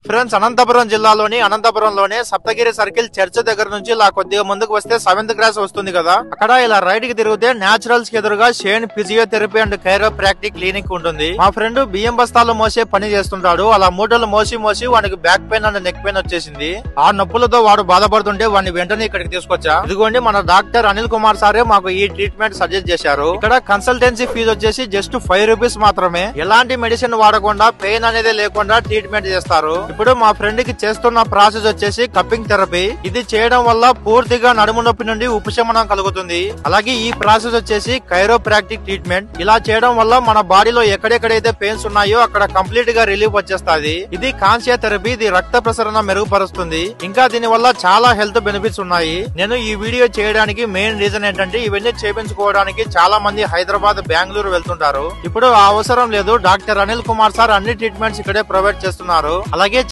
Friends, Anantapuram జిల్లాలోని అనంతపురంలోనే Saptagiri circle church దగ్గర నుంచి ఇలా కొద్దిగా ముందుకు వస్తే 7th క్లాస్ వస్తుంది కదా, అక్కడ ఇలా రైట్ కి తిరిగితే న్యాచురల్స్ కి ఎదురుగా Shane physiotherapy and chiropractic clinic ఉంటుంది. మా ఫ్రెండ్ బియ్యం బస్తాలు మోసే పని చేస్తుంటాడు. అలా మూటలు మోసి వాడికి back pain and neck pain వచ్చేసింది. ఆ నొప్పులతో వాడు బాధపడుతుంటే వాడిని వెంటనే ఇక్కడికి తీసుకొచ్చా. ఇదిగోండి, మన డాక్టర్ అనిల్ కుమార్ సారే మాకు ఈ ట్రీట్మెంట్ సజెస్ట్ చేశారు. ఇక్కడ కన్సల్టెన్సీ ఫీజు వచ్చేసి జస్ట్ 5 రూపీస్ మాత్రమే. ఎలాంటి మెడిసిన్ వాడకుండా, పెయిన్ అనేది లేకుండా ట్రీట్మెంట్ చేస్తారు. ఇప్పుడు మా ఫ్రెండ్ కి చేస్తున్న ప్రాసెస్ వచ్చేసి కప్పింగ్ థెరపీ. ఇది చేయడం వల్ల పూర్తిగా నడుము నొప్పి నుండి ఉపశమనం కలుగుతుంది. అలాగే ఈ ప్రాసెస్ వచ్చేసి కైరోప్రాక్టిక్ ట్రీట్మెంట్. ఇలా చేయడం వల్ల మన బాడీలో ఎక్కడెక్కడైతే పెయిన్స్ ఉన్నాయో అక్కడ కంప్లీట్ గా రిలీఫ్ వచ్చేస్తుంది. ఇది కాన్షియా థెరపీ. ఇది రక్త ప్రసరణ మెరుగుపరుస్తుంది. ఇంకా దీని వల్ల చాలా హెల్త్ బెనిఫిట్స్ ఉన్నాయి. నేను ఈ వీడియో చేయడానికి మెయిన్ రీజన్ ఏంటంటే, ఇవన్నీ చేయించుకోవడానికి చాలా మంది హైదరాబాద్, బెంగళూరు వెళ్తుంటారు. ఇప్పుడు ఆ అవసరం లేదు. డాక్టర్ అనిల్ కుమార్ సార్ అన్ని ట్రీట్మెంట్స్ ఇక్కడే ప్రొవైడ్ చేస్తున్నారు. అలాగే